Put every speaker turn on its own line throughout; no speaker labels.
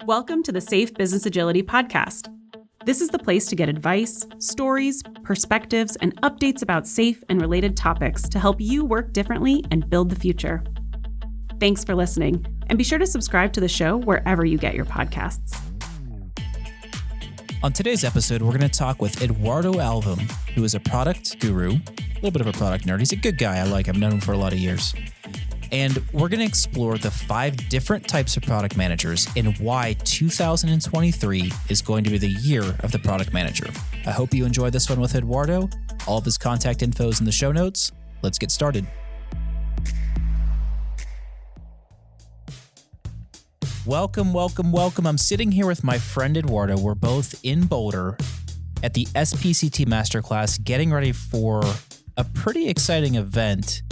Welcome to the Safe Business Agility Podcast. This is the place to get advice, stories, perspectives, and updates about safe and related topics to help you work differently and build the future. Thanks for listening, and be sure to subscribe to the show wherever you get your podcasts.
On today's episode, we're going to talk with Eduardo Alvim, who is a product guru, a little bit of a product nerd. He's a good guy. I like him. I've known him for a lot of years. And we're going to explore the 5 different types of product managers and why 2023 is going to be the year of the product manager. I hope you enjoy this one with Eduardo. All of his contact info is in the show notes. Let's get started. Welcome. I'm sitting here with my friend Eduardo. We're both in Boulder at the SPCT Masterclass, getting ready for a pretty exciting event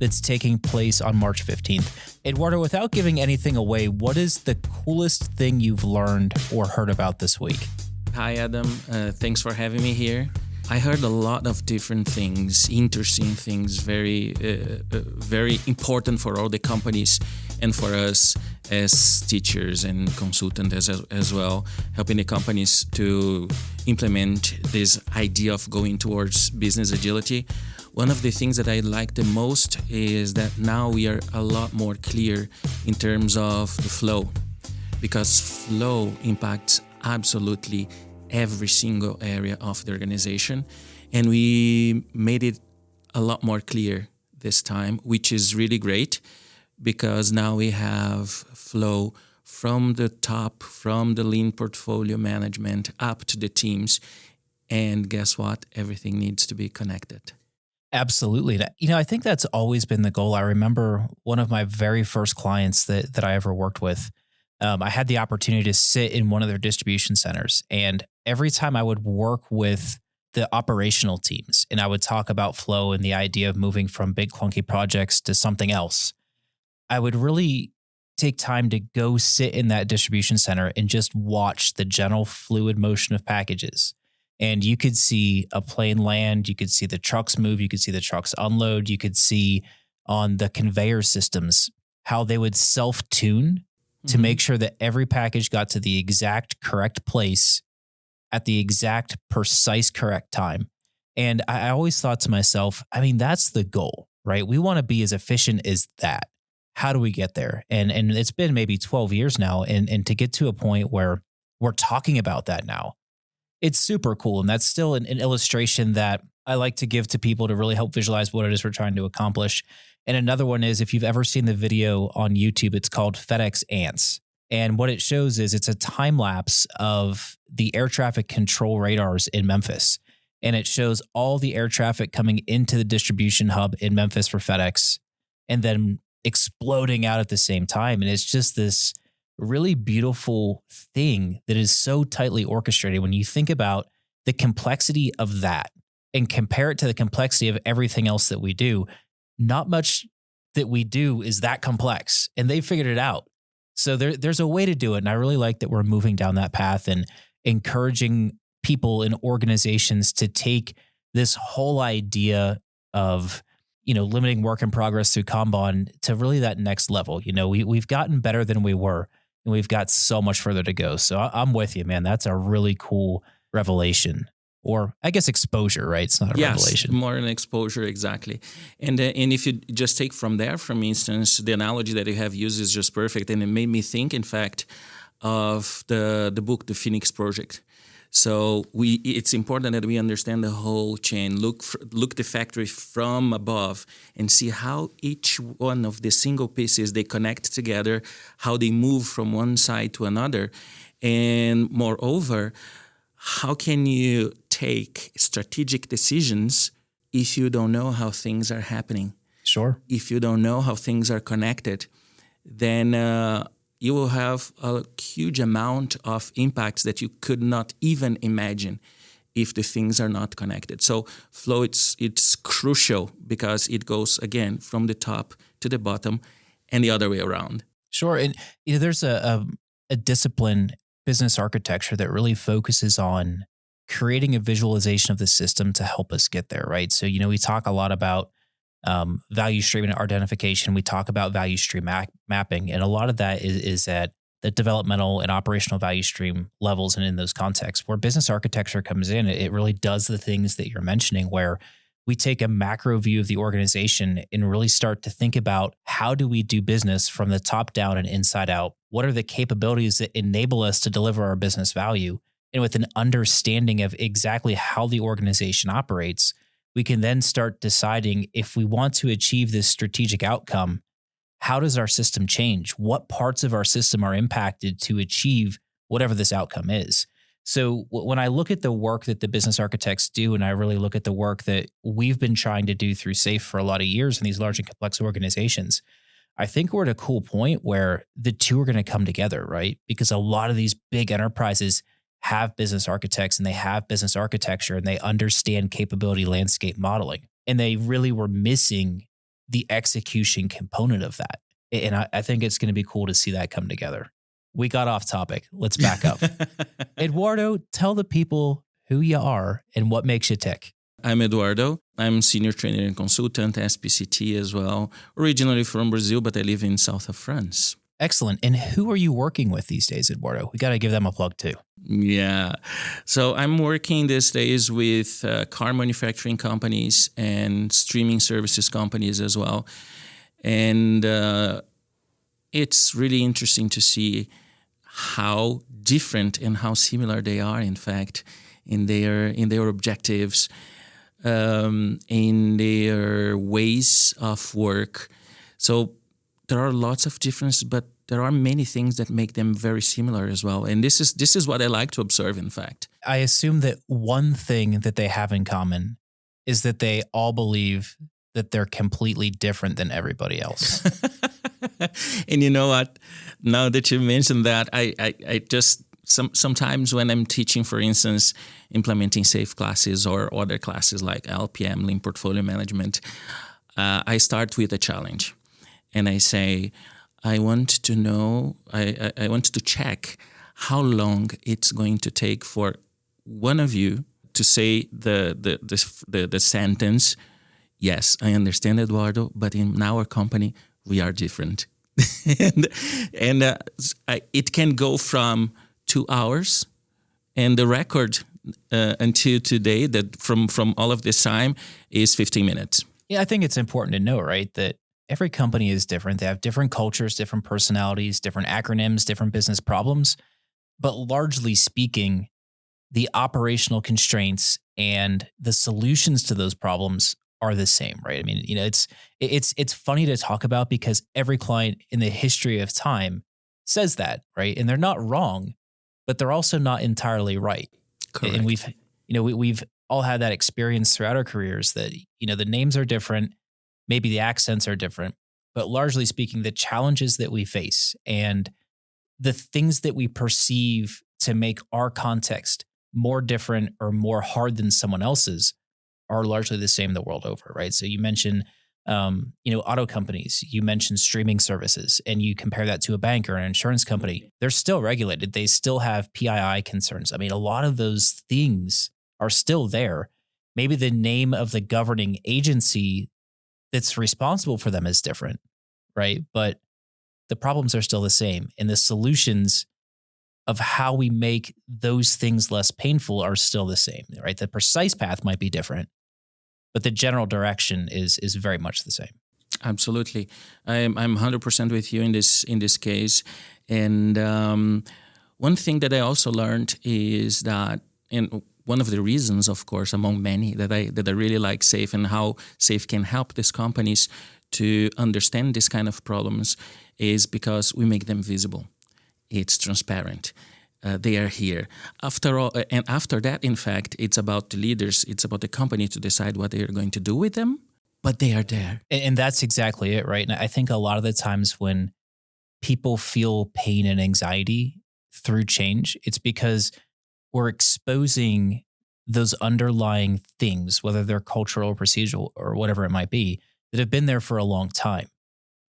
that's taking place on March 15th. Eduardo, without giving anything away, what is the coolest thing you've learned or heard about this week?
Hi, Adam. Thanks for having me here. I heard a lot of different things, interesting things, very important for all the companies and for us as teachers and consultants as well, helping the companies to implement this idea of going towards business agility. One of the things that I like the most is that now we are a lot more clear in terms of the flow, because flow impacts absolutely every single area of the organization. And we made it a lot more clear this time, which is really great, because now we have flow from the top, from the lean portfolio management up to the teams. And guess what? Everything needs to be connected.
Absolutely. I think that's always been the goal. I remember one of my very first clients that I ever worked with. I had the opportunity to sit in one of their distribution centers. And every time I would work with the operational teams and I would talk about flow and the idea of moving from big clunky projects to something else, I would really take time to go sit in that distribution center and just watch the general fluid motion of packages. And you could see a plane land, you could see the trucks move, you could see the trucks unload, you could see on the conveyor systems how they would self-tune to make sure that every package got to the exact correct place at the exact precise correct time. And I always thought to myself, that's the goal, right? We want to be as efficient as that. How do we get there? And it's been maybe 12 years now. And to get to a point where we're talking about that now, it's super cool. And that's still an illustration that I like to give to people to really help visualize what it is we're trying to accomplish. And another one is, if you've ever seen the video on YouTube, it's called FedEx Ants. And what it shows is it's a time lapse of the air traffic control radars in Memphis. And it shows all the air traffic coming into the distribution hub in Memphis for FedEx and then exploding out at the same time. And it's just this really beautiful thing that is so tightly orchestrated. When you think about the complexity of that and compare it to the complexity of everything else that we do, not much that we do is that complex, and they figured it out. So there's a way to do it. And I really like that we're moving down that path and encouraging people and organizations to take this whole idea of limiting work in progress through Kanban to really that next level. We've gotten better than we were, and we've got so much further to go. So I'm with you, man. That's a really cool revelation, or I guess exposure, right? It's not a revelation.
More an exposure, exactly. And if you just take from there, for instance, the analogy that you have used is just perfect. And it made me think, in fact, of the book, The Phoenix Project. So it's important that we understand the whole chain, look the factory from above and see how each one of the single pieces, they connect together, how they move from one side to another. And moreover, how can you take strategic decisions if you don't know how things are happening?
Sure.
If you don't know how things are connected, then you will have a huge amount of impacts that you could not even imagine if the things are not connected. So flow, it's crucial because it goes, again, from the top to the bottom and the other way around.
Sure. And there's a discipline, business architecture, that really focuses on creating a visualization of the system to help us get there, right? So, we talk a lot about value stream identification. We talk about value stream mapping. And a lot of that is at the developmental and operational value stream levels and in those contexts. Where business architecture comes in, it really does the things that you're mentioning, where we take a macro view of the organization and really start to think about how do we do business from the top down and inside out? What are the capabilities that enable us to deliver our business value? And with an understanding of exactly how the organization operates, we can then start deciding if we want to achieve this strategic outcome, how does our system change? What parts of our system are impacted to achieve whatever this outcome is? So when I look at the work that the business architects do, and I really look at the work that we've been trying to do through SAFE for a lot of years in these large and complex organizations, I think we're at a cool point where the two are going to come together, right? Because a lot of these big enterprises have business architects and they have business architecture and they understand capability landscape modeling. And they really were missing the execution component of that. And I think it's going to be cool to see that come together. We got off topic. Let's back up. Eduardo, tell the people who you are and what makes you tick.
I'm Eduardo. I'm senior trainer and consultant, SPCT as well. Originally from Brazil, but I live in south of France.
Excellent. And who are you working with these days, Eduardo? We got to give them a plug too.
Yeah. So I'm working these days with car manufacturing companies and streaming services companies as well. And it's really interesting to see how different and how similar they are, in fact, in their objectives, in their ways of work. So there are lots of differences, but there are many things that make them very similar as well. And this is what I like to observe, in fact.
I assume that one thing that they have in common is that they all believe that they're completely different than everybody else.
And you know what? Now that you mentioned that, I just sometimes when I'm teaching, for instance, implementing SAFE classes or other classes like LPM, Lean Portfolio Management, I start with a challenge. And I say, I want to know, I want to check how long it's going to take for one of you to say the sentence, yes, I understand, Eduardo, but in our company, we are different. and it can go from 2 hours, and the record until today that from all of this time is 15 minutes.
Yeah, I think it's important to know, right, that every company is different. They have different cultures, different personalities, different acronyms, different business problems. But largely speaking, the operational constraints and the solutions to those problems are the same, right? I mean, you know, it's funny to talk about because every client in the history of time says that, right? And they're not wrong, but they're also not entirely right.
Correct.
And we've all had that experience throughout our careers that, you know, the names are different. Maybe the accents are different, but largely speaking, the challenges that we face and the things that we perceive to make our context more different or more hard than someone else's are largely the same the world over, right? So you mentioned, auto companies, you mentioned streaming services, and you compare that to a bank or an insurance company. They're still regulated. They still have PII concerns. I mean, a lot of those things are still there. Maybe the name of the governing agency that's responsible for them is different, right? But the problems are still the same. And the solutions of how we make those things less painful are still the same, right? The precise path might be different, but the general direction is very much the same.
Absolutely. I'm 100% with you in this case. And one thing that I also learned is that, and one of the reasons, of course, among many that I really like SAFE and how SAFE can help these companies to understand this kind of problems is because we make them visible. It's transparent. They are here. After all, and after that, in fact, it's about the leaders. It's about the company to decide what they are going to do with them, but they are there.
And that's exactly it, right? And I think a lot of the times when people feel pain and anxiety through change, it's because we're exposing those underlying things, whether they're cultural or procedural or whatever it might be, that have been there for a long time.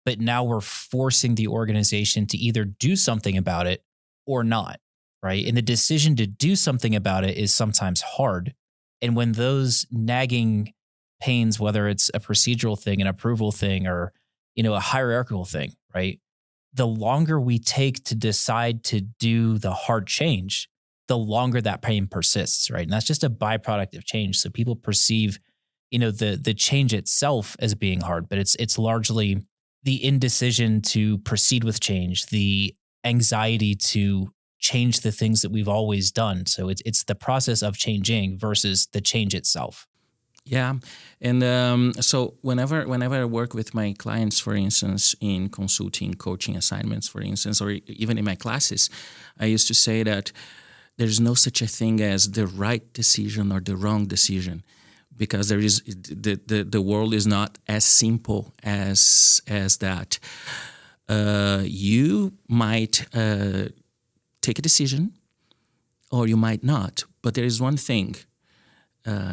But now we're forcing the organization to either do something about it or not, right? And the decision to do something about it is sometimes hard. And when those nagging pains, whether it's a procedural thing, an approval thing, or, a hierarchical thing, right? the longer we take to decide to do the hard change, the longer that pain persists, right? And that's just a byproduct of change. So people perceive, the change itself as being hard, but it's largely the indecision to proceed with change, the anxiety to change the things that we've always done. So it's the process of changing versus the change itself.
Yeah, and so whenever I work with my clients, for instance, in consulting, coaching assignments, for instance, or even in my classes, I used to say that there's no such a thing as the right decision or the wrong decision, because there is the world is not as simple as that. You might take a decision, or you might not, but there is one thing.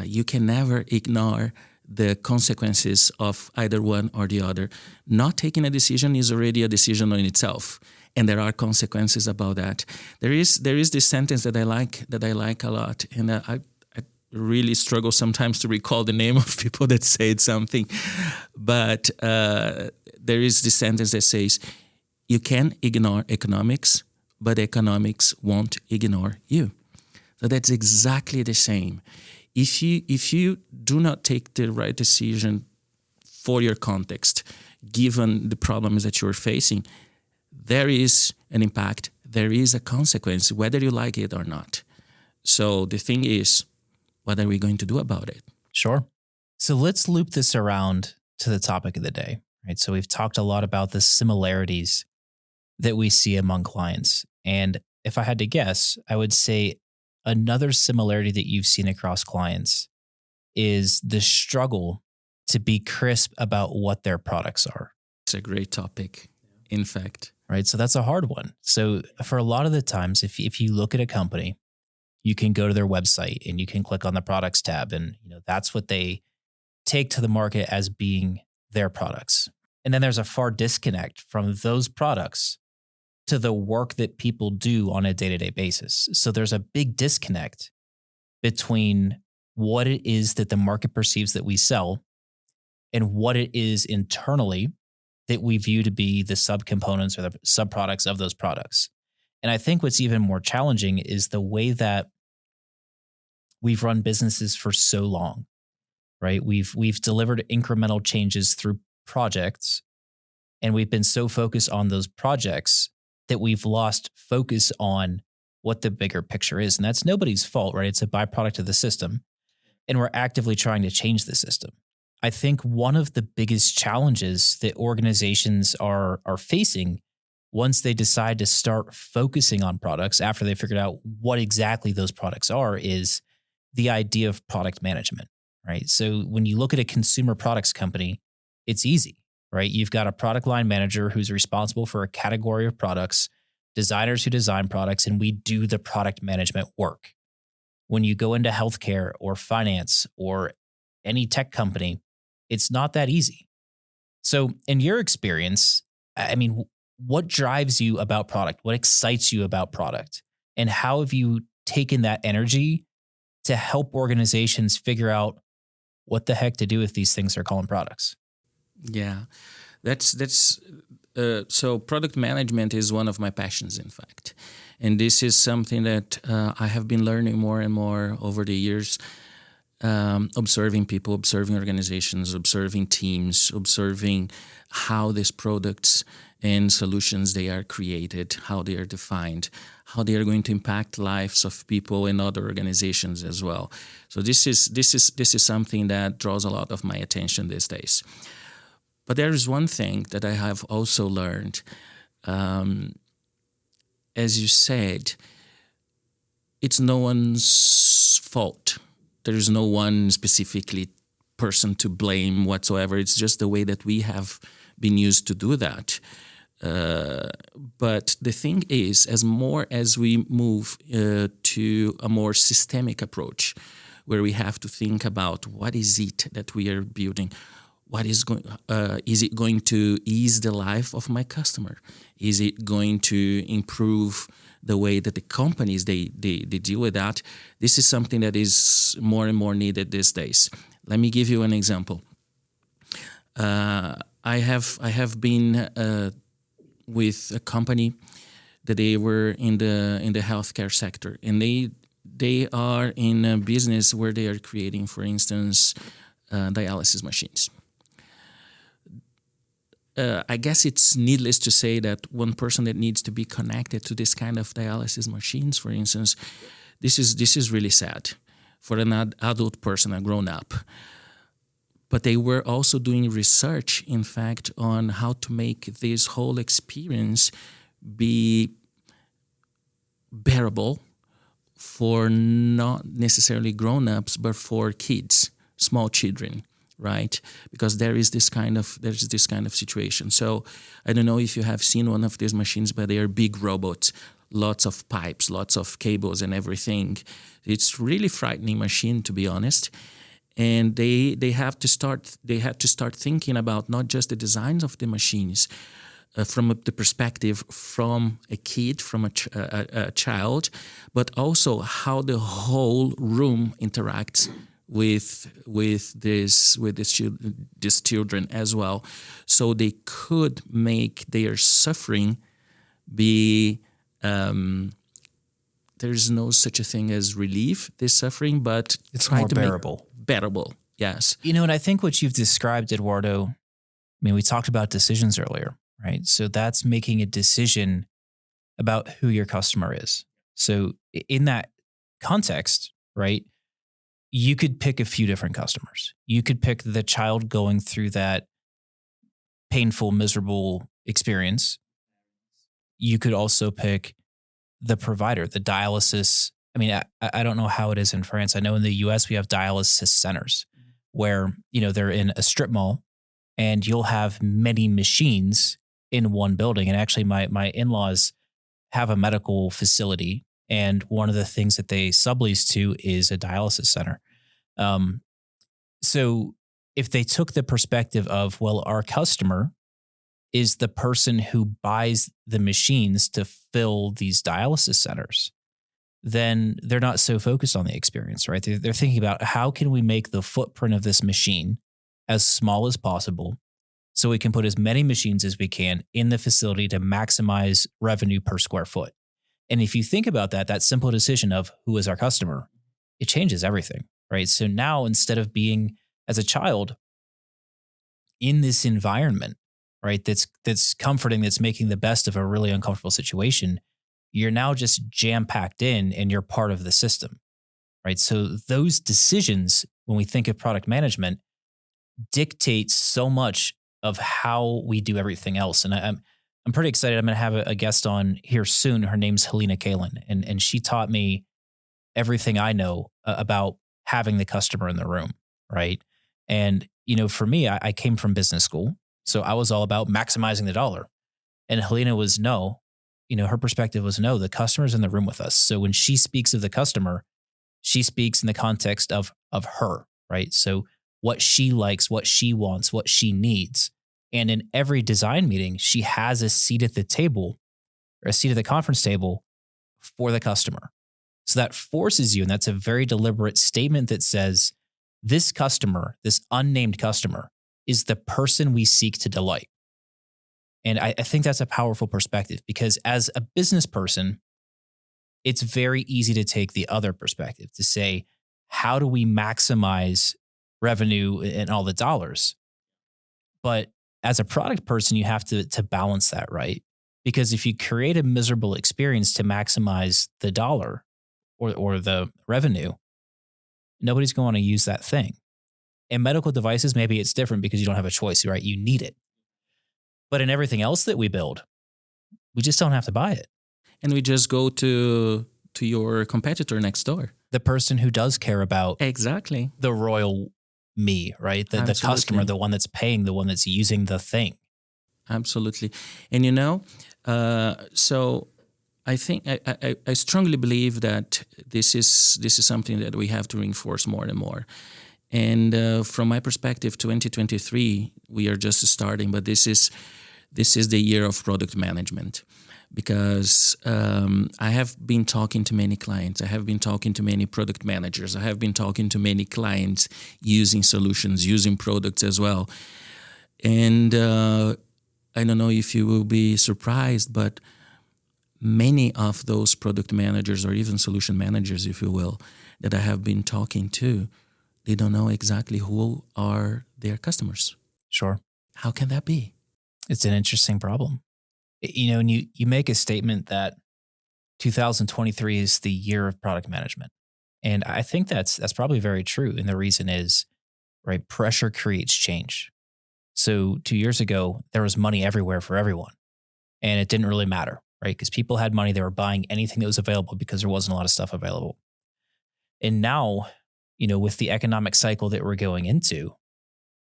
You can never ignore the consequences of either one or the other. Not taking a decision is already a decision in itself, and there are consequences about that. There is this sentence that I like a lot, and I really struggle sometimes to recall the name of people that said something, but there is this sentence that says, "You can ignore economics, but economics won't ignore you." So that's exactly the same. If you do not take the right decision for your context, given the problems that you're facing, there is an impact, there is a consequence, whether you like it or not. So the thing is, what are we going to do about it?
Sure. So let's loop this around to the topic of the day, right? So we've talked a lot about the similarities that we see among clients. And if I had to guess, I would say another similarity that you've seen across clients is the struggle to be crisp about what their products are.
It's a great topic, in fact.
Right. So that's a hard one. So for a lot of the times, if you look at a company, you can go to their website and you can click on the products tab, and that's what they take to the market as being their products. And then there's a far disconnect from those products to the work that people do on a day-to-day basis. So there's a big disconnect between what it is that the market perceives that we sell and what it is internally that we view to be the subcomponents or the subproducts of those products. And I think what's even more challenging is the way that we've run businesses for so long, right? We've delivered incremental changes through projects, and we've been so focused on those projects that we've lost focus on what the bigger picture is. And that's nobody's fault, right? It's a byproduct of the system. And we're actively trying to change the system. I think one of the biggest challenges that organizations are facing once they decide to start focusing on products after they figured out what exactly those products are is the idea of product management, right? So when you look at a consumer products company, it's easy, right? You've got a product line manager who's responsible for a category of products, designers who design products, and we do the product management work. When you go into healthcare or finance or any tech company, it's not that easy. So in your experience, I mean, what drives you about product? What excites you about product? And how have you taken that energy to help organizations figure out what the heck to do with these things they're calling products?
Yeah, that's so product management is one of my passions, in fact. And this is something that I have been learning more and more over the years, observing people, observing organizations, observing teams, observing how these products and solutions they are created, how they are defined, how they are going to impact lives of people and other organizations as well. So this is something that draws a lot of my attention these days. But there is one thing that I have also learned. As you said, it's no one's fault. There is no one specifically person to blame whatsoever. It's just the way that we have been used to do that. But the thing is, as more as we move to a more systemic approach, where we have to think about what is it that we are building, what is it going to ease the life of my customer? Is it going to improve the way that the companies they deal with that? This is something that is more and more needed these days. Let me give you an example. I have been with a company that they were in the healthcare sector, and they are in a business where they are creating, for instance, dialysis machines. I guess it's needless to say that one person that needs to be connected to this kind of dialysis machines, for instance, this is really sad for an adult person, a grown up. But they were also doing research, in fact, on how to make this whole experience be bearable for not necessarily grown-ups, but for kids, small children, right? Because there's this kind of situation. So I don't know if you have seen one of these machines, but they are big robots, lots of pipes, lots of cables and everything. It's really frightening machine, to be honest. And they had to start thinking about not just the designs of the machines from the perspective from a kid, from a child, but also how the whole room interacts with these children as well, so they could make their suffering be. There's no such a thing as relief this suffering, but
it's
try
more
to
bearable.
Make bearable. Yes.
And I think what you've described, Eduardo, I mean, we talked about decisions earlier, right? So that's making a decision about who your customer is. So in that context, right, you could pick a few different customers. You could pick the child going through that painful, miserable experience. You could also pick the provider, the dialysis. I mean, I don't know how it is in France. I know in the US we have dialysis centers where, they're in a strip mall and you'll have many machines in one building. And actually my in-laws have a medical facility, and one of the things that they sublease to is a dialysis center. So if they took the perspective of, well, our customer is the person who buys the machines to fill these dialysis centers, then they're not so focused on the experience, right? They're thinking about how can we make the footprint of this machine as small as possible so we can put as many machines as we can in the facility to maximize revenue per square foot. And if you think about that simple decision of who is our customer, it changes everything, right? So now instead of being as a child in this environment, right, that's comforting, that's making the best of a really uncomfortable situation, you're now just jam-packed in and you're part of the system, right? So those decisions, when we think of product management, dictate so much of how we do everything else. And I'm pretty excited. I'm going to have a guest on here soon. Her name's Helena Kalin, and she taught me everything I know about having the customer in the room, right? And, for me, I came from business school, so I was all about maximizing the dollar. And Helena was her perspective was no, the customer's in the room with us. So when she speaks of the customer, she speaks in the context of her, right? So what she likes, what she wants, what she needs. And in every design meeting, she has a seat at the table or a seat at the conference table for the customer. So that forces you, and that's a very deliberate statement that says, this customer, this unnamed customer, is the person we seek to delight. And I think that's a powerful perspective, because as a business person, it's very easy to take the other perspective to say, how do we maximize revenue and all the dollars? But as a product person, you have to balance that, right? Because if you create a miserable experience to maximize the dollar or the revenue, nobody's going to use that thing. In medical devices, maybe it's different because you don't have a choice, right? You need it. But in everything else that we build, we just don't have to buy it.
And we just go to your competitor next door.
The person who does care about
exactly
the royal me, right? The customer, the one that's paying, the one that's using the thing.
Absolutely. And so I think I strongly believe that this is something that we have to reinforce more and more. And from my perspective, 2023, we are just starting, but this is the year of product management, because I have been talking to many clients. I have been talking to many product managers. I have been talking to many clients using solutions, using products as well. And I don't know if you will be surprised, but many of those product managers or even solution managers, if you will, that I have been talking to, they don't know exactly who are their customers.
Sure.
How can that be?
It's an interesting problem. And you make a statement that 2023 is the year of product management. And I think that's probably very true. And the reason is, right, pressure creates change. So 2 years ago, there was money everywhere for everyone. And it didn't really matter, right? Because people had money, they were buying anything that was available because there wasn't a lot of stuff available. And now, with the economic cycle that we're going into,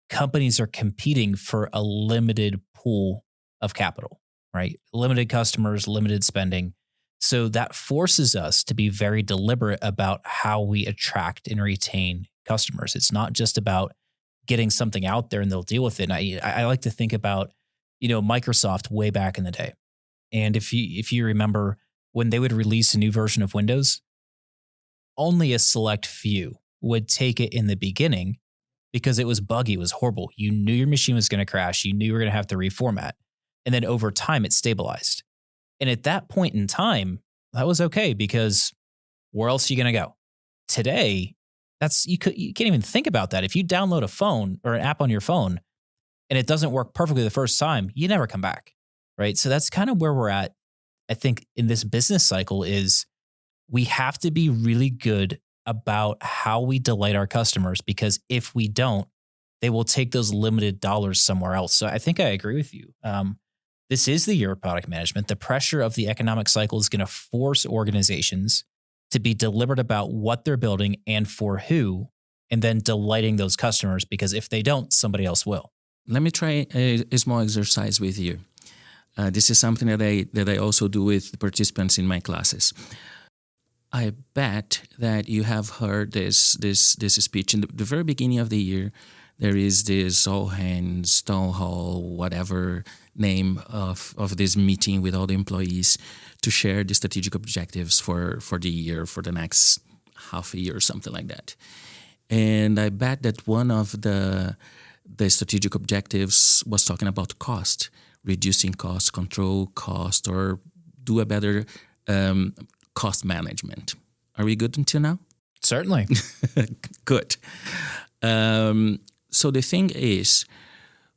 companies are competing for a limited pool of capital, right? Limited customers, limited spending. So that forces us to be very deliberate about how we attract and retain customers. It's not just about getting something out there and they'll deal with it. And I like to think about, Microsoft way back in the day. And if you remember when they would release a new version of Windows, only a select few would take it in the beginning because it was buggy, it was horrible. You knew your machine was going to crash. You knew you were going to have to reformat. And then over time, it stabilized. And at that point in time, that was okay because where else are you going to go? Today, you can't even think about that. If you download a phone or an app on your phone and it doesn't work perfectly the first time, you never come back, right? So that's kind of where we're at, I think, in this business cycle is we have to be really good about how we delight our customers because if we don't, they will take those limited dollars somewhere else. So I think I agree with you. This is the year of product management. The pressure of the economic cycle is going to force organizations to be deliberate about what they're building and for who, and then delighting those customers because if they don't, somebody else will.
Let me try a small exercise with you. This is something that I also do with the participants in my classes. I bet that you have heard this speech in the very beginning of the year. There is this all hands, town hall, whatever name of this meeting with all the employees to share the strategic objectives for the year, for the next half a year or something like that. And I bet that one of the strategic objectives was talking about cost, reducing cost, control cost, or do a better cost management. Are we good until now?
Certainly.
Good. So the thing is,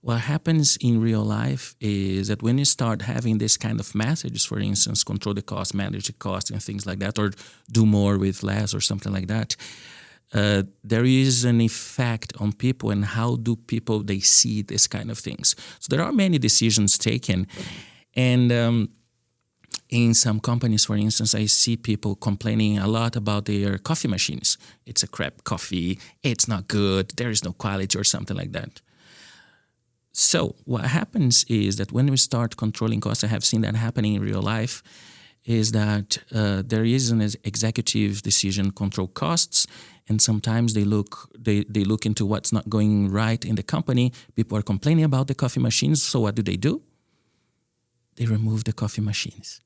what happens in real life is that when you start having this kind of messages, for instance, control the cost, manage the cost, and things like that, or do more with less or something like that, there is an effect on people and how do people, they see this kind of things. So there are many decisions taken. And in some companies, for instance, I see people complaining a lot about their coffee machines. It's a crap coffee. It's not good. There is no quality or something like that. So what happens is that when we start controlling costs, I have seen that happening in real life, is that there is an executive decision control costs, and sometimes they look into what's not going right in the company. People are complaining about the coffee machines, so what do? They remove the coffee machines.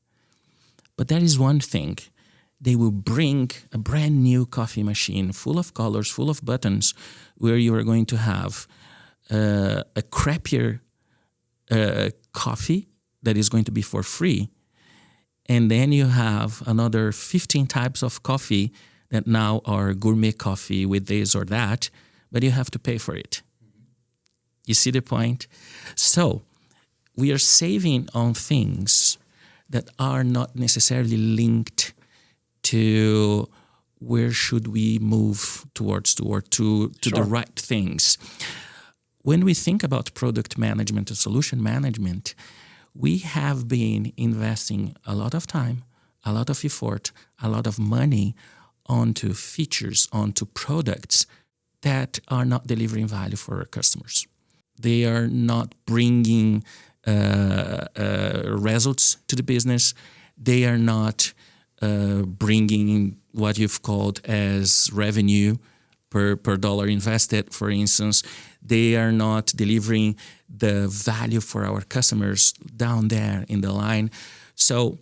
But that is one thing. They will bring a brand new coffee machine full of colors, full of buttons, where you are going to have a crappier coffee that is going to be for free. And then you have another 15 types of coffee that now are gourmet coffee with this or that, but you have to pay for it. You see the point? So we are saving on things that are not necessarily linked to where should we move to
Sure.
the right things. When we think about product management and solution management, we have been investing a lot of time, a lot of effort, a lot of money onto features, onto products that are not delivering value for our customers. They are not bringing results to the business. They are not bringing what you've called as revenue per dollar invested, for instance. They are not delivering the value for our customers down there in the line. So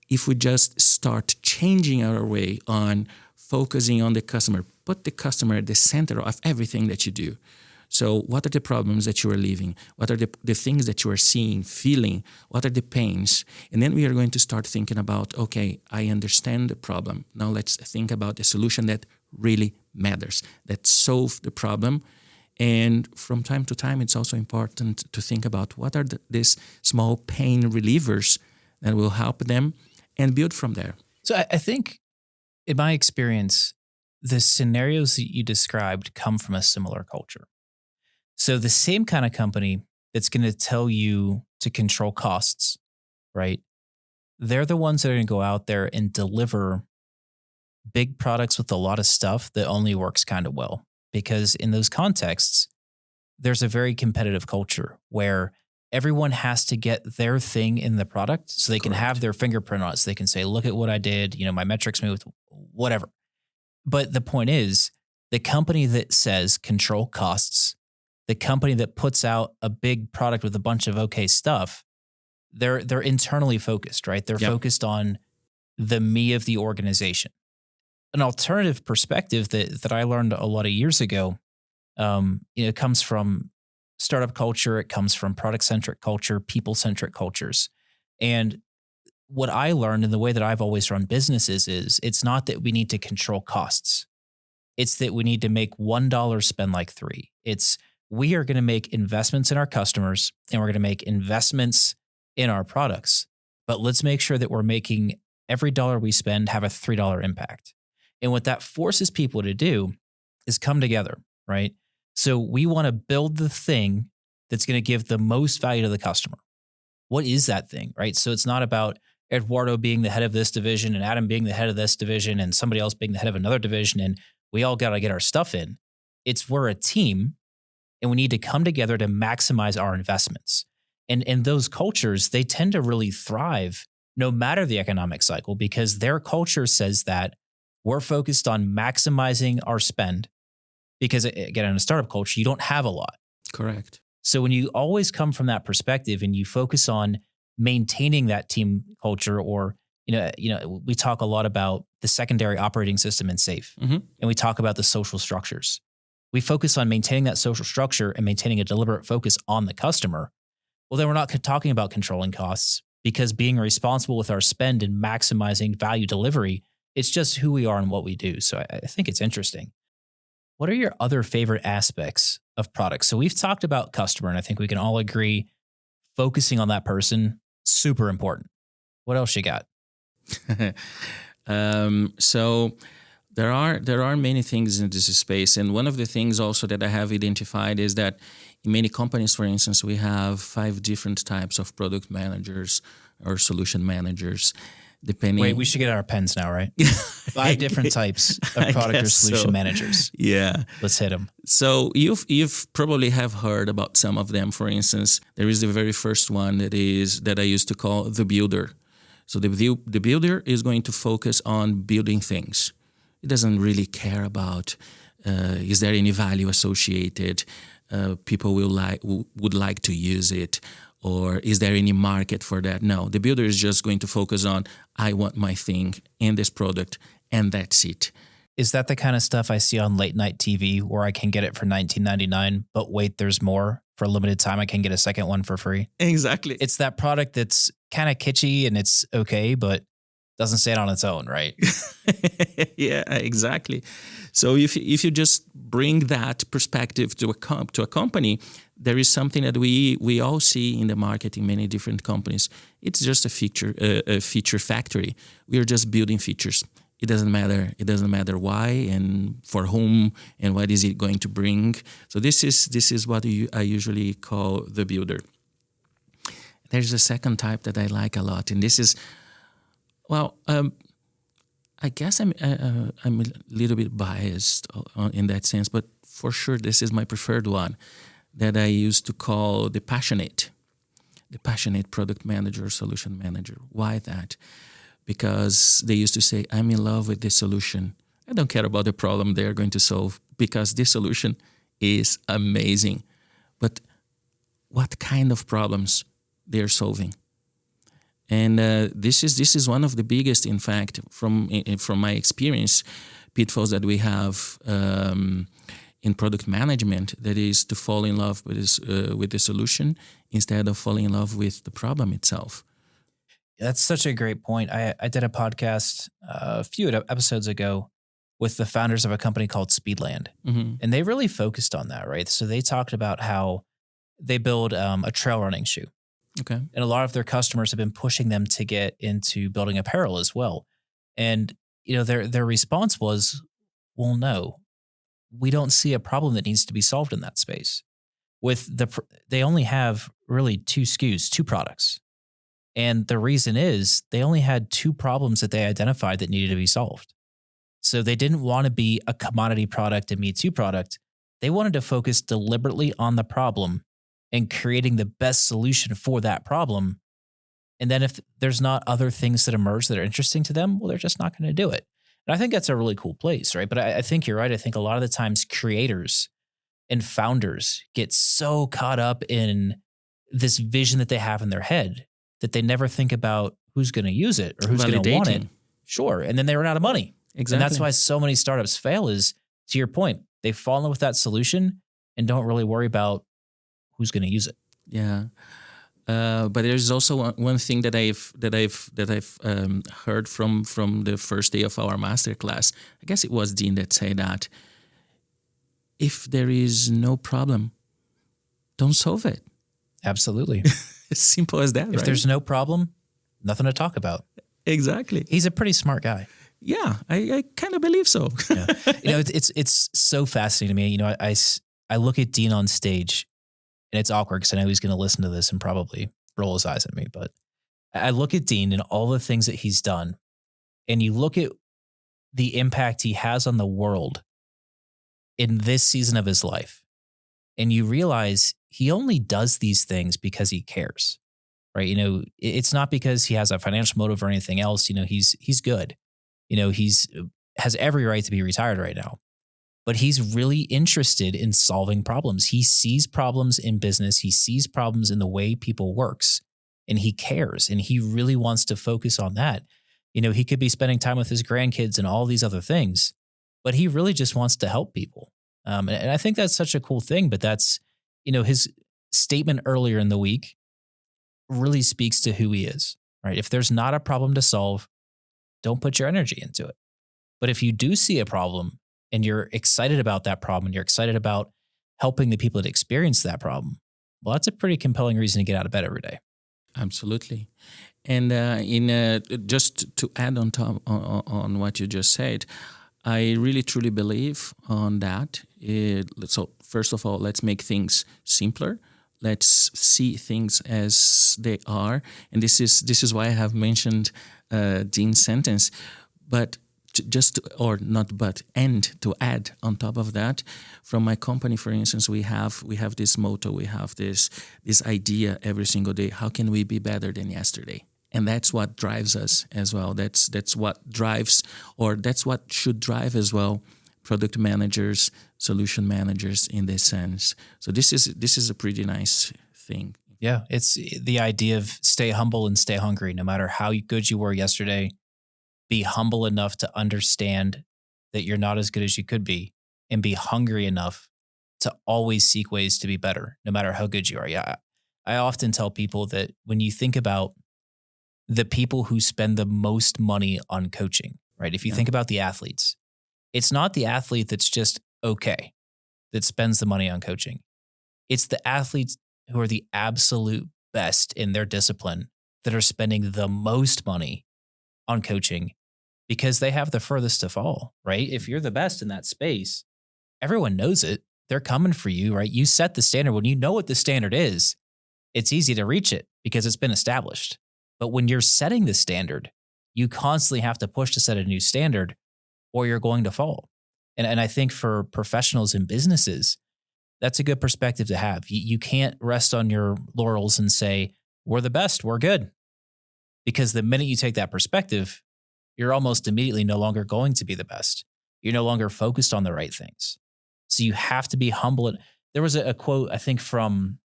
if we just start changing our way on focusing on the customer, put the customer at the center of everything that you do. So what are the problems that you are living? What are the things that you are seeing, feeling? What are the pains? And then we are going to start thinking about, okay, I understand the problem. Now let's think about a solution that really matters, that solves the problem. And from time to time, it's also important to think about what are these small pain relievers that will help them and build from there.
So I think in my experience, the scenarios that you described come from a similar culture. So the same kind of company that's going to tell you to control costs, right? They're the ones that are going to go out there and deliver big products with a lot of stuff that only works kind of well. Because in those contexts, there's a very competitive culture where everyone has to get their thing in the product so they can have their fingerprint on it. So they can say, look at what I did, my metrics moved, whatever. But the point is, the company that says control costs, the company that puts out a big product with a bunch of okay stuff, they're internally focused, right? They're focused on the me of the organization. An alternative perspective that I learned a lot of years ago, it comes from startup culture, it comes from product-centric culture, people-centric cultures. And what I learned in the way that I've always run businesses is it's not that we need to control costs. It's that we need to make $1 spend like $3. It's we are going to make investments in our customers and we're going to make investments in our products. But let's make sure that we're making every dollar we spend have a $3 impact. And what that forces people to do is come together, right? So we want to build the thing that's going to give the most value to the customer. What is that thing, right? So it's not about Eduardo being the head of this division and Adam being the head of this division and somebody else being the head of another division and we all got to get our stuff in. It's we're a team and we need to come together to maximize our investments. And those cultures, they tend to really thrive no matter the economic cycle because their culture says that we're focused on maximizing our spend because, again, in a startup culture, you don't have a lot.
Correct.
So when you always come from that perspective and you focus on maintaining that team culture or, we talk a lot about the secondary operating system in SAFe, and we talk about the social structures. We focus on maintaining that social structure and maintaining a deliberate focus on the customer. Well, then we're not talking about controlling costs because being responsible with our spend and maximizing value delivery, it's just who we are and what we do. So I think it's interesting. What are your other favorite aspects of products? So we've talked about customer, and I think we can all agree focusing on that person, super important. What else you got?
So there are many things in this space. And one of the things also that I have identified is that in many companies, for instance, we have 5 different types of product managers or solution managers.
Wait, we should get our pens now, right? 5 different types of product or solution managers.
Yeah.
Let's hit them.
So you've probably have heard about some of them. For instance, there is the very first one that I used to call the builder. So the builder is going to focus on building things. It doesn't really care about is there any value associated, people would like to use it, or is there any market for that? No, the builder is just going to focus on, I want my thing in this product, and that's it.
Is that the kind of stuff I see on late night TV where I can get it for $19.99, but wait, there's more? For a limited time, I can get a second one for free? Exactly. It's that product that's kind of kitschy and it's okay, but doesn't stand on its own, right?
Yeah, exactly. So if you just bring that perspective to a company, there is something that we all see in the market in many different companies. It's just a feature factory. We are just building features. It doesn't matter. It doesn't matter why and for whom and what is it going to bring. So this is what I usually call the builder. There's a second type that I like a lot, and this is, I guess I'm a little bit biased in that sense, but for sure this is my preferred one that I used to call the passionate product manager, solution manager. Why that? Because they used to say, I'm in love with this solution. I don't care about the problem they are going to solve because this solution is amazing. But what kind of problems they are solving? And this is one of the biggest, in fact, from my experience, pitfalls that we have in product management that is to fall in love with the solution instead of falling in love with the problem itself.
That's such a great point. I did a podcast a few episodes ago with the founders of a company called Speedland, and they really focused on that, right? So they talked about how they build a trail running shoe.
Okay.
And a lot of their customers have been pushing them to get into building apparel as well. And, their response was, well, no, we don't see a problem that needs to be solved in that space. They only have really 2 SKUs, 2 products. And the reason is they only had 2 problems that they identified that needed to be solved. So they didn't want to be a commodity product, a Me Too product. They wanted to focus deliberately on the problem and creating the best solution for that problem. And then if there's not other things that emerge that are interesting to them, well, they're just not going to do it. And I think that's a really cool place, right? But I think you're right. I think a lot of the times creators and founders get so caught up in this vision that they have in their head that they never think about who's going to use it or who's going to want it. Sure. And then they run out of money.
Exactly.
And that's why so many startups fail is, to your point, they fall in love with that solution and don't really worry about who's going to use it.
Yeah. But there's also one thing that I've heard from the first day of our masterclass. I guess it was Dean that said that if there is no problem, don't solve it.
Absolutely.
As simple as that.
If there's no problem, nothing to talk about.
Exactly.
He's a pretty smart guy.
Yeah, I kind of believe so.
Yeah. It's so fascinating to me. I look at Dean on stage, and it's awkward because I know he's going to listen to this and probably roll his eyes at me. But I look at Dean and all the things that he's done, and you look at the impact he has on the world in this season of his life, and you realize he only does these things because he cares, right? It's not because he has a financial motive or anything else. He's good. He's has every right to be retired right now, but he's really interested in solving problems. He sees problems in business. He sees problems in the way people works, and he cares, and he really wants to focus on that. He could be spending time with his grandkids and all these other things, but he really just wants to help people. And I think that's such a cool thing, but that's, his statement earlier in the week really speaks to who he is, right? If there's not a problem to solve, don't put your energy into it. But if you do see a problem and you're excited about that problem, and you're excited about helping the people that experience that problem, well, that's a pretty compelling reason to get out of bed every day. Absolutely.
And just to add on top on what you just said, I really truly believe on that. So first of all, let's make things simpler. Let's see things as they are. And this is why I have mentioned Dean's sentence. But to add on top of that, from my company, for instance, we have this motto, we have this idea every single day. How can we be better than yesterday? And that's what drives us as well. That's what drives, or that's what should drive as well, product managers, solution managers in this sense. So this is a pretty nice thing.
Yeah, it's the idea of stay humble and stay hungry. No matter how good you were yesterday, be humble enough to understand that you're not as good as you could be, and be hungry enough to always seek ways to be better, no matter how good you are. Yeah, I often tell people that when you think about the people who spend the most money on coaching, right? If you think about the athletes, it's not the athlete that's just okay that spends the money on coaching. It's the athletes who are the absolute best in their discipline that are spending the most money on coaching, because they have the furthest to fall, right? If you're the best in that space, everyone knows it. They're coming for you, right? You set the standard. When you know what the standard is, it's easy to reach it because it's been established. But when you're setting the standard, you constantly have to push to set a new standard, or you're going to fall. And I think for professionals and businesses, that's a good perspective to have. You can't rest on your laurels and say, we're the best, we're good. Because the minute you take that perspective, you're almost immediately no longer going to be the best. You're no longer focused on the right things. So you have to be humble. There was a quote, I think, from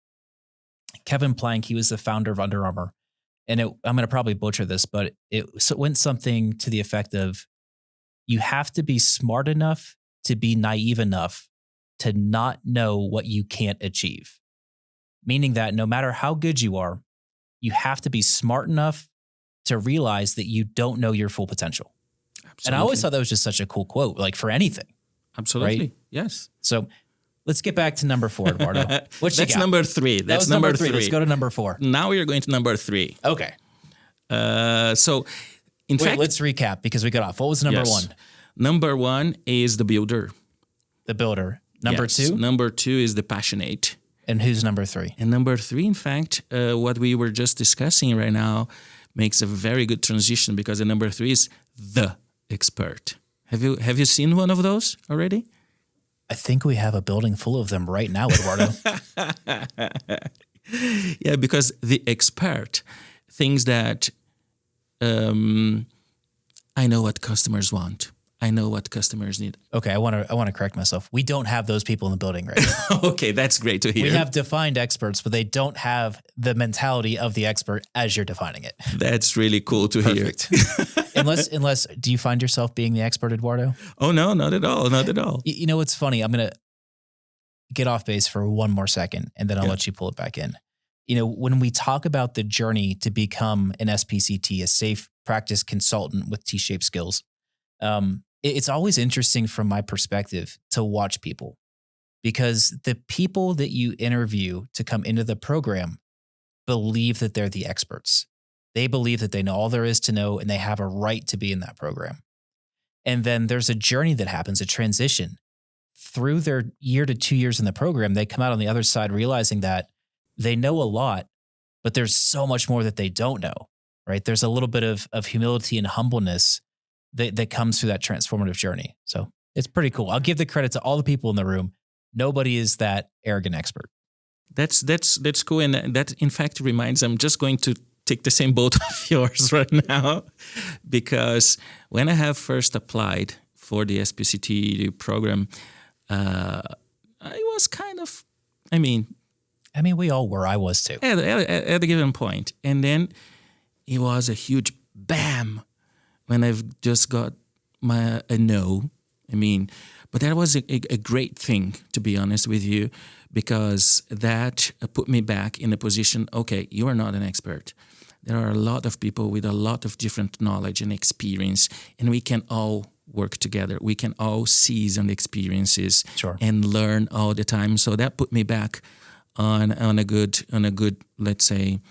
Kevin Plank. He was the founder of Under Armour. And I'm going to probably butcher this, but it went something to the effect of, you have to be smart enough to be naive enough to not know what you can't achieve. Meaning that no matter how good you are, you have to be smart enough to realize that you don't know your full potential.
Absolutely.
And I always thought that was just such a cool quote, like for anything.
Absolutely.
Right?
Yes.
So let's get back to number 4, Eduardo. What you
That's
got?
number 3.
That was number 3. Let's go to number 4.
Now we are going to number 3.
Okay.
So, in fact,
let's recap because we got off. What was number 1?
Number 1 is the builder.
The builder. Number 2?
Number 2 is the passionate.
And who's number 3?
And number 3, in fact, what we were just discussing right now makes a very good transition because the number 3 is the expert. Have you seen one of those already?
I think we have a building full of them right now, Eduardo.
Yeah, because the expert thinks that I know what customers want. I know what customers need.
Okay, I want to correct myself. We don't have those people in the building right now.
Okay, that's great to hear.
We have defined experts, but they don't have the mentality of the expert as you're defining it.
That's really cool to hear.
Unless, do you find yourself being the expert, Eduardo?
Oh, no, not at all. Not at all.
You know, what's funny. I'm going to get off base for one more second, and then I'll let you pull it back in. You know, when we talk about the journey to become an SPCT, a safe practice consultant with T-shaped skills, it's always interesting from my perspective to watch people, because the people that you interview to come into the program believe that they're the experts. They believe that they know all there is to know and they have a right to be in that program. And then there's a journey that happens, a transition. Through their year to 2 years in the program, they come out on the other side realizing that they know a lot, but there's so much more that they don't know, right? There's a little bit of humility and humbleness that comes through that transformative journey. So it's pretty cool. I'll give the credit to all the people in the room. Nobody is that arrogant expert.
That's cool. And that, in fact, reminds, I'm just going to take the same boat of yours right now, because when I have first applied for the SPCT program, I was kind of, I mean,
we all were. I was too.
At a given point. And then it was a huge bam when I've just got a no. But that was a great thing, to be honest with you, because that put me back in a position, okay, you are not an expert. There are a lot of people with a lot of different knowledge and experience, and we can all work together. We can all seize on the experiences and learn all the time. So that put me back on a good, let's say,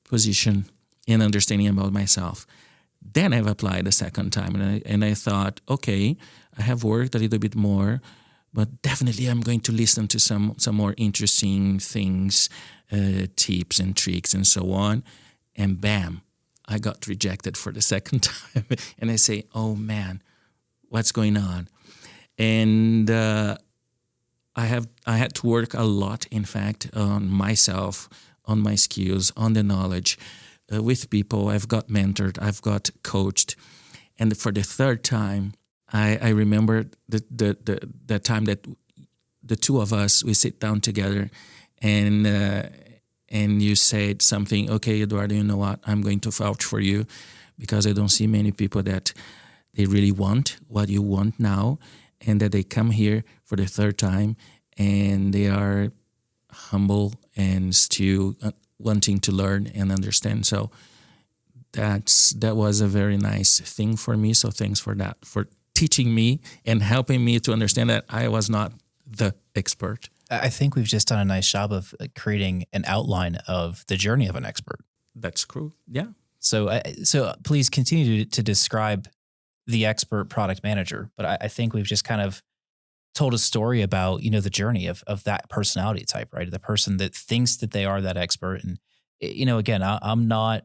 position in understanding about myself. Then I've applied a second time, and I thought, okay, I have worked a little bit more, but definitely I'm going to listen to some more interesting things, tips and tricks and so on. And bam, I got rejected for the second time. And I say, oh man, what's going on? And I had to work a lot, in fact, on myself, on my skills, on the knowledge. With people, I've got mentored, I've got coached. And for the third time, I remember the time that the two of us, we sit down together and you said something, okay, Eduardo, you know what? I'm going to vouch for you because I don't see many people that they really want what you want now, and that they come here for the third time and they are humble and still wanting to learn and understand. So that was a very nice thing for me. So thanks for that, for teaching me and helping me to understand that I was not the expert.
I think we've just done a nice job of creating an outline of the journey of an expert.
That's cool. Yeah.
So please continue to describe the expert product manager. But I think we've just kind of told a story about, the journey of that personality type, right? The person that thinks that they are that expert. And, again, I'm not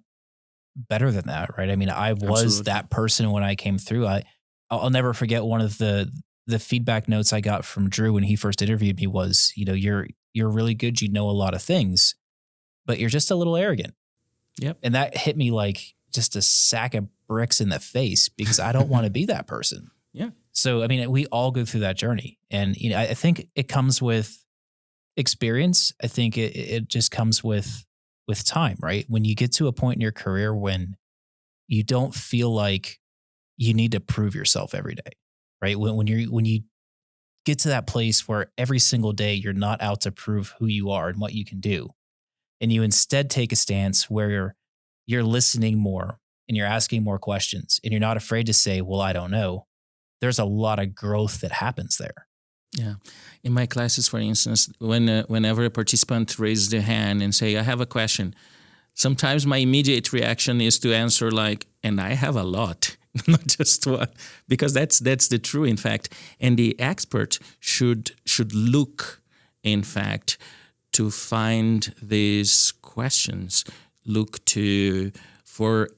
better than that, right? I was
Absolutely.
that person when I came through. I'll never forget one of the feedback notes I got from Drew when he first interviewed me was, you're really good. You know a lot of things, but you're just a little arrogant.
Yep.
And that hit me like just a sack of bricks in the face because I don't want to be that person.
Yeah.
So, we all go through that journey, and, I think it comes with experience. I think it just comes with time, right? When you get to a point in your career when you don't feel like you need to prove yourself every day, right? When you get to that place where every single day you're not out to prove who you are and what you can do. And you instead take a stance where you're listening more and you're asking more questions and you're not afraid to say, well, I don't know. There's a lot of growth that happens there.
Yeah. In my classes, for instance, whenever a participant raises their hand and say, I have a question, sometimes my immediate reaction is to answer like, and I have a lot, not just one, because that's the true, in fact. And the expert should look, in fact, to find these questions, look for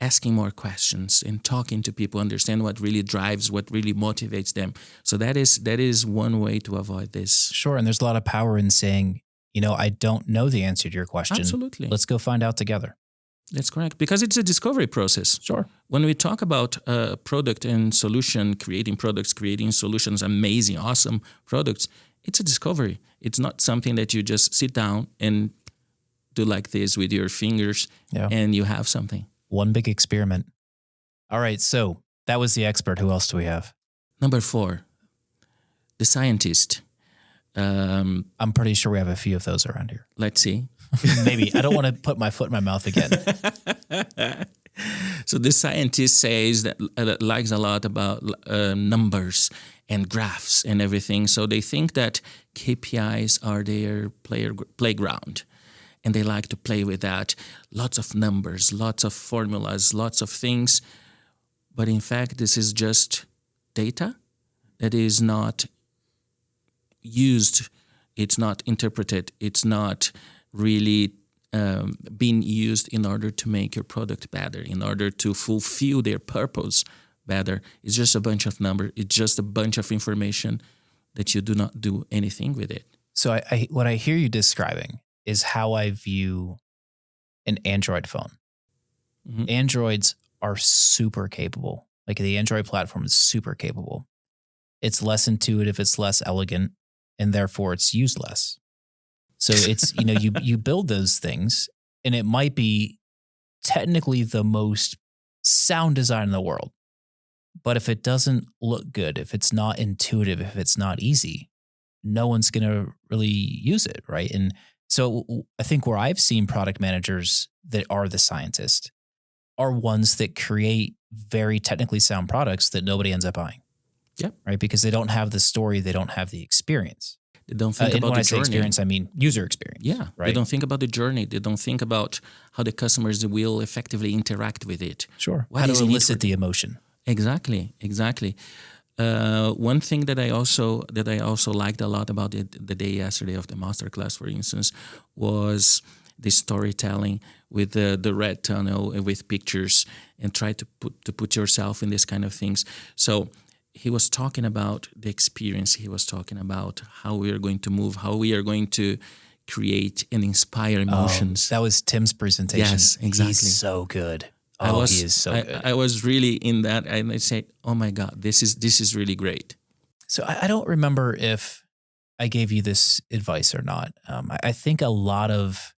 asking more questions and talking to people, understand what really drives, what really motivates them. So that is one way to avoid this.
Sure. And there's a lot of power in saying, I don't know the answer to your question.
Absolutely.
Let's go find out together.
That's correct. Because it's a discovery process.
Sure.
When we talk about product and solution, creating products, creating solutions, amazing, awesome products, it's a discovery. It's not something that you just sit down and do like this with your fingers and you have something.
One big experiment. All right. So that was the expert. Who else do we have?
Number 4, the scientist.
I'm pretty sure we have a few of those around here.
Let's see.
Maybe. I don't want to put my foot in my mouth again.
So the scientist says that likes a lot about numbers and graphs and everything. So they think that KPIs are their playground. And they like to play with that. Lots of numbers, lots of formulas, lots of things. But in fact, this is just data that is not used. It's not interpreted. It's not really being used in order to make your product better, in order to fulfill their purpose better. It's just a bunch of numbers. It's just a bunch of information that you do not do anything with it.
So what I hear you describing is how I view an Android phone. Mm-hmm. Androids are super capable. Like the Android platform is super capable. It's less intuitive, it's less elegant, and therefore it's used less. So it's, you build those things and it might be technically the most sound design in the world. But if it doesn't look good, if it's not intuitive, if it's not easy, no one's going to really use it, right? And so I think where I've seen product managers that are the scientist are ones that create very technically sound products that nobody ends up buying.
Yep.
Right? Because they don't have the story, they don't have the experience.
They don't think about
when
the
I say
journey.
Experience, I mean user experience.
Yeah.
Right?
They don't think about the journey. They don't think about how the customers will effectively interact with it.
Sure. How to elicit the emotion.
Exactly. One thing that I also liked a lot about the day yesterday of the masterclass, for instance, was the storytelling with the red tunnel with pictures and try to put yourself in this kind of things. So he was talking about the experience. He was talking about how we are going to move, how we are going to create and inspire emotions.
That was Tim's presentation.
Yes, exactly.
He's so good. He is so good.
I was really in that, and I said, "Oh my God, this is really great."
So I don't remember if I gave you this advice or not. I think a lot of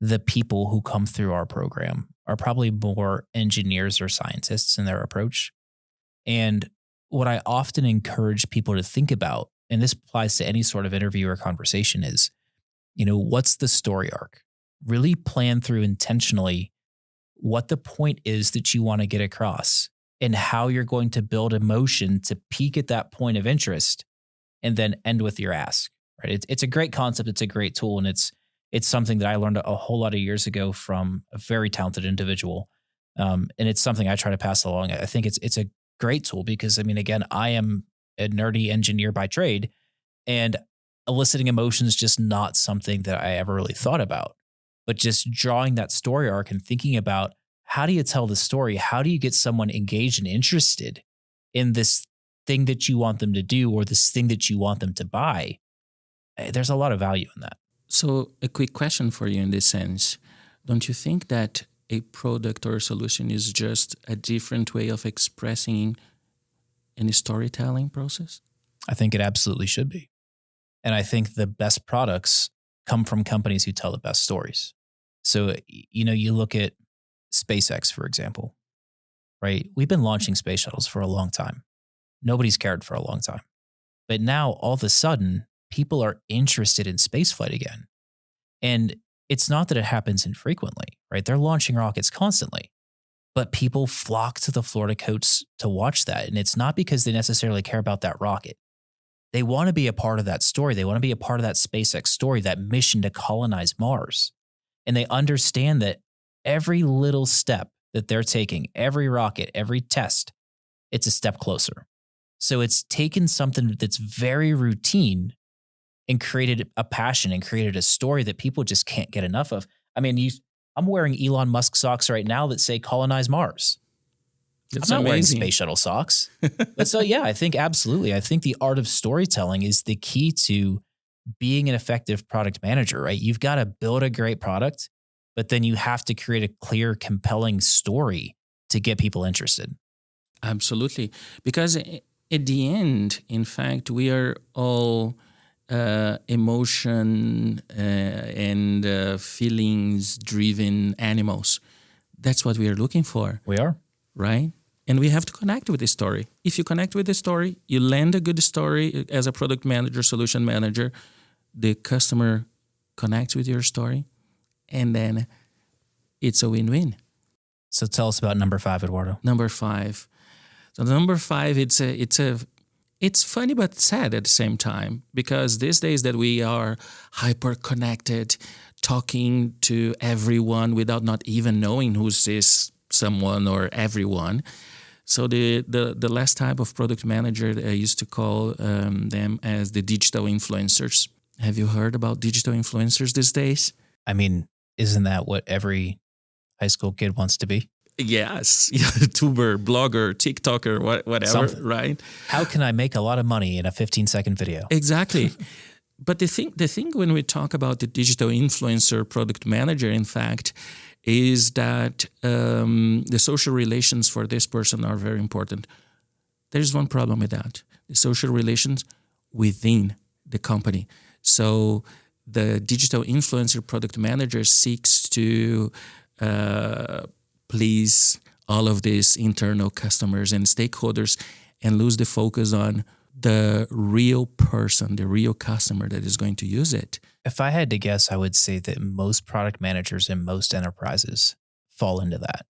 the people who come through our program are probably more engineers or scientists in their approach. And what I often encourage people to think about, and this applies to any sort of interview or conversation, is, what's the story arc? Really plan through intentionally what the point is that you want to get across and how you're going to build emotion to peak at that point of interest and then end with your ask, right? It's a great concept. It's a great tool. And it's something that I learned a whole lot of years ago from a very talented individual. And it's something I try to pass along. I think it's a great tool because, again, I am a nerdy engineer by trade, and eliciting emotion is just not something that I ever really thought about. But just drawing that story arc and thinking about how do you tell the story? How do you get someone engaged and interested in this thing that you want them to do or this thing that you want them to buy? There's a lot of value in that.
So a quick question for you in this sense. Don't you think that a product or a solution is just a different way of expressing any storytelling process?
I think it absolutely should be. And I think the best products come from companies who tell the best stories. So, you look at SpaceX, for example, right? We've been launching space shuttles for a long time. Nobody's cared for a long time. But now all of a sudden, people are interested in spaceflight again. And it's not that it happens infrequently, right? They're launching rockets constantly, but people flock to the Florida coast to watch that. And it's not because they necessarily care about that rocket. They want to be a part of that story. They want to be a part of that SpaceX story, that mission to colonize Mars. And they understand that every little step that they're taking, every rocket, every test, it's a step closer. So it's taken something that's very routine and created a passion and created a story that people just can't get enough of. I mean, I'm wearing Elon Musk socks right now that say colonize Mars.
That's
I'm not
amazing.
wearing space shuttle socks. But so, yeah, I think absolutely. I think the art of storytelling is the key to being an effective product manager, right? You've got to build a great product, but then you have to create a clear, compelling story to get people interested.
Absolutely. Because at the end, in fact, we are all emotion and feelings-driven animals. That's what we are looking for.
We are.
Right? And we have to connect with the story. If you connect with the story, you land a good story as a product manager, solution manager, the customer connects with your story, and then it's a win-win.
So tell us about number 5, Eduardo.
Number 5. So number 5, it's funny but sad at the same time, because these days that we are hyper connected, talking to everyone without not even knowing who's this someone or everyone. So the last type of product manager, I used to call them as the digital influencers. Have you heard about digital influencers these days?
I mean, isn't that what every high school kid wants to be?
Yes, YouTuber, blogger, TikToker, whatever,
Something.
right?
How can I make a lot of money in a 15-second video?
Exactly. But the thing when we talk about the digital influencer product manager, in fact, is that the social relations for this person are very important. There's one problem with that. The social relations within the company. So the digital influencer product manager seeks to please all of these internal customers and stakeholders and lose the focus on the real person, the real customer that is going to use it.
If I had to guess, I would say that most product managers in most enterprises fall into that,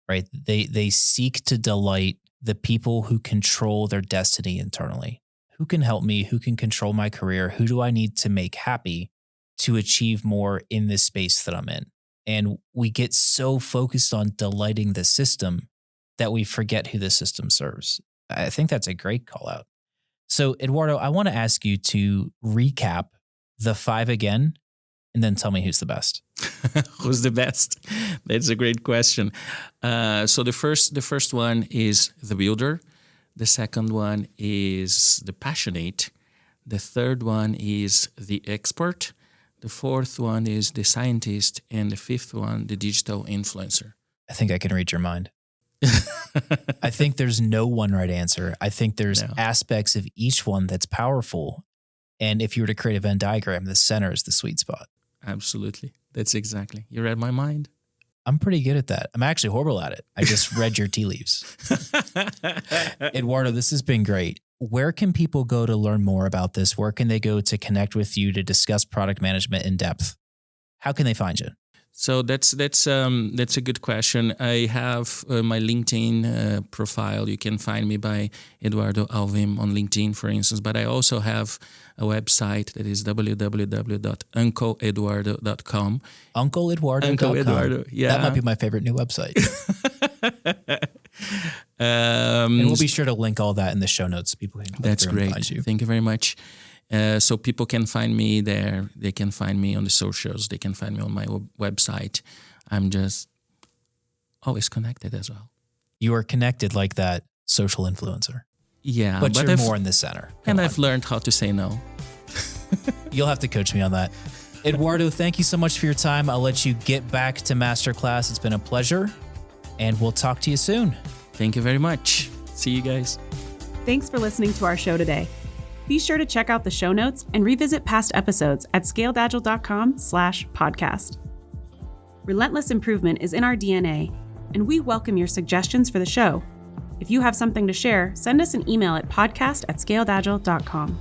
right? They seek to delight the people who control their destiny internally. Who can help me? Who can control my career? Who do I need to make happy to achieve more in this space that I'm in? And we get so focused on delighting the system that we forget who the system serves. I think that's a great call out. So, Eduardo, I want to ask you to recap the 5 again, and then tell me who's the best.
Who's the best? That's a great question. So the first one is the builder. The second one is the passionate. The third one is the expert. The fourth one is the scientist. And the fifth one, the digital influencer.
I think I can read your mind. I think there's no one right answer. I think there's aspects of each one that's powerful. And if you were to create a Venn diagram, the center is the sweet spot.
Absolutely. That's exactly. You read my mind.
I'm pretty good at that. I'm actually horrible at it. I just read your tea leaves. Eduardo, this has been great. Where can people go to learn more about this? Where can they go to connect with you to discuss product management in depth? How can they find you?
So that's a good question. I have my LinkedIn profile. You can find me by Eduardo Alvim on LinkedIn, for instance. But I also have a website that is www.uncleeduardo.com.
UncleEduardo.com.
Uncle Eduardo, yeah.
That might be my favorite new website. And we'll be sure to link all that in the show notes. People can
That's great.
Find you.
Thank you very much. So people can find me there. They can find me on the socials. They can find me on my website. I'm just always connected as well.
You are connected like that social influencer.
Yeah.
But you're more in the center.
I've learned how to say no.
You'll have to coach me on that. Eduardo, thank you so much for your time. I'll let you get back to masterclass. It's been a pleasure. And we'll talk to you soon.
Thank you very much. See you guys.
Thanks for listening to our show today. Be sure to check out the show notes and revisit past episodes at scaledagile.com/podcast. Relentless improvement is in our DNA, and we welcome your suggestions for the show. If you have something to share, send us an email at podcast@scaledagile.com.